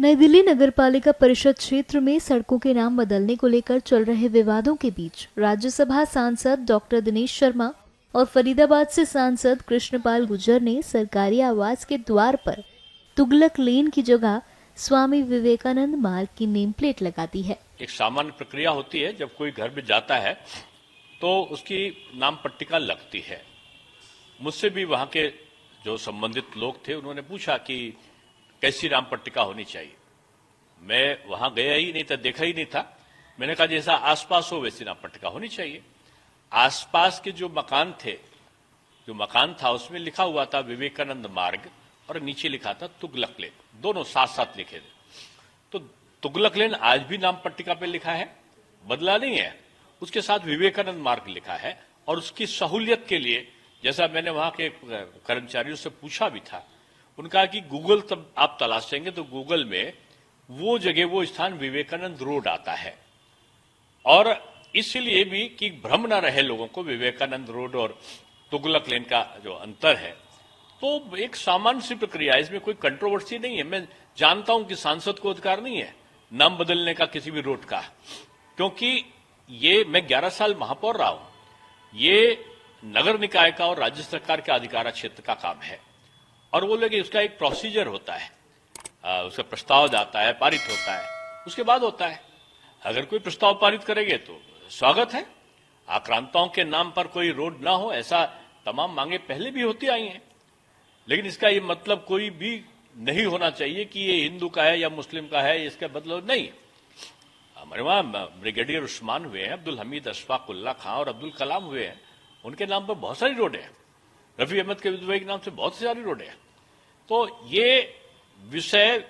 नई दिल्ली नगरपालिका परिषद क्षेत्र में सड़कों के नाम बदलने को लेकर चल रहे विवादों के बीच राज्यसभा सांसद डॉक्टर दिनेश शर्मा और फरीदाबाद से सांसद कृष्णपाल गुर्जर ने सरकारी आवास के द्वार पर तुगलक लेन की जगह स्वामी विवेकानंद मार्ग की नेम प्लेट लगा दी है। एक सामान्य प्रक्रिया होती है, जब कोई घर में जाता है तो उसकी नाम पट्टिका लगती है। मुझसे भी वहां के जो संबंधित लोग थे उन्होंने पूछा कि कैसी नाम पट्टिका होनी चाहिए। मैं वहां गया ही नहीं था, देखा ही नहीं था। मैंने कहा जैसा आसपास हो वैसी नाम पट्टिका होनी चाहिए। आसपास के जो मकान था उसमें लिखा हुआ था विवेकानंद मार्ग और नीचे लिखा था तुगलक लेन, दोनों साथ साथ लिखे थे। तो तुगलक लेन आज भी नाम पट्टिका पे लिखा है, बदला नहीं है। उसके साथ विवेकानंद मार्ग लिखा है और उसकी सहूलियत के लिए, जैसा मैंने वहां के कर्मचारियों से पूछा भी था, उनका कि गूगल तब आप तलाशेंगे तो गूगल में वो जगह, वो स्थान विवेकानंद रोड आता है। और इसलिए भी कि भ्रम न रहे लोगों को विवेकानंद रोड और तुगलक लेन का जो अंतर है, तो एक सामान्य सी प्रक्रिया है, इसमें कोई कंट्रोवर्सी नहीं है। मैं जानता हूं कि सांसद को अधिकार नहीं है नाम बदलने का किसी भी रोड का, क्योंकि ये मैं 11 साल महापौर रहा हूं। ये नगर निकाय का और राज्य सरकार के अधिकार क्षेत्र का काम है और वो लोग उसका एक प्रोसीजर होता है, उसका प्रस्ताव जाता है, पारित होता है, उसके बाद होता है। अगर कोई प्रस्ताव पारित करेंगे तो स्वागत है। आक्रांताओं के नाम पर कोई रोड ना हो, ऐसा तमाम मांगे पहले भी होती आई हैं, लेकिन इसका ये मतलब कोई भी नहीं होना चाहिए कि ये हिंदू का है या मुस्लिम का है, इसका मतलब नहीं। हमारे वहां ब्रिगेडियर उस्मान हुए हैं, अब्दुल हमीद अशफाक उल्ला खां और अब्दुल कलाम हुए हैं, उनके नाम पर बहुत सारी रोड है। रफी अहमद के विधवा के नाम से बहुत सारी रोड है। तो ये विषय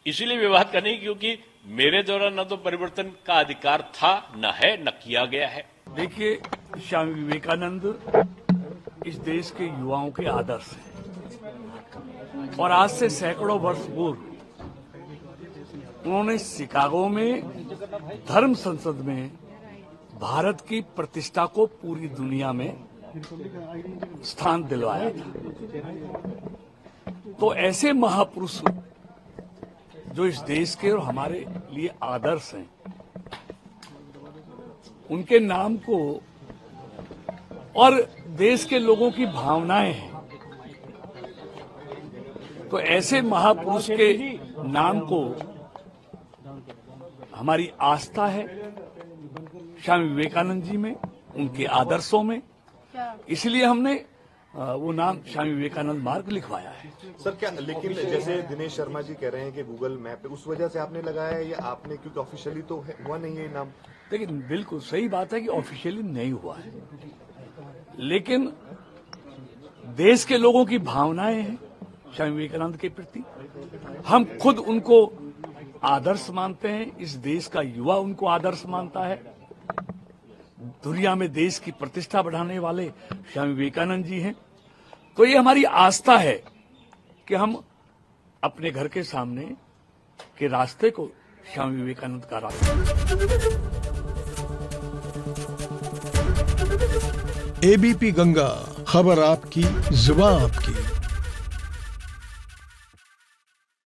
इसीलिए विवाद का नहीं क्योंकि मेरे द्वारा न तो परिवर्तन का अधिकार था, न है, न किया गया है। देखिए, स्वामी विवेकानंद इस देश के युवाओं के आदर्श हैं और आज से सैकड़ों वर्ष पूर्व उन्होंने शिकागो में धर्म संसद में भारत की प्रतिष्ठा को पूरी दुनिया में स्थान दिलवाया था। तो ऐसे महापुरुष जो इस देश के और हमारे लिए आदर्श हैं, उनके नाम को और देश के लोगों की भावनाएं हैं, तो ऐसे महापुरुष के नाम को हमारी आस्था है स्वामी विवेकानंद जी में, उनके आदर्शों में, इसलिए हमने वो नाम स्वामी विवेकानंद मार्ग लिखवाया है। सर क्या, लेकिन जैसे दिनेश शर्मा जी कह रहे हैं कि गूगल मैप पे उस वजह से आपने लगाया है या आपने, क्योंकि ऑफिशियली तो हुआ नहीं है नाम? लेकिन बिल्कुल सही बात है कि ऑफिशियली नहीं हुआ है, लेकिन देश के लोगों की भावनाएं हैं स्वामी विवेकानंद के प्रति। हम खुद उनको आदर्श मानते हैं, इस देश का युवा उनको आदर्श मानता है। दुनिया में देश की प्रतिष्ठा बढ़ाने वाले स्वामी विवेकानंद जी हैं। तो ये हमारी आस्था है कि हम अपने घर के सामने के रास्ते को स्वामी विवेकानंद का रास्ता। एबीपी गंगा, खबर आपकी, जुबान आपकी।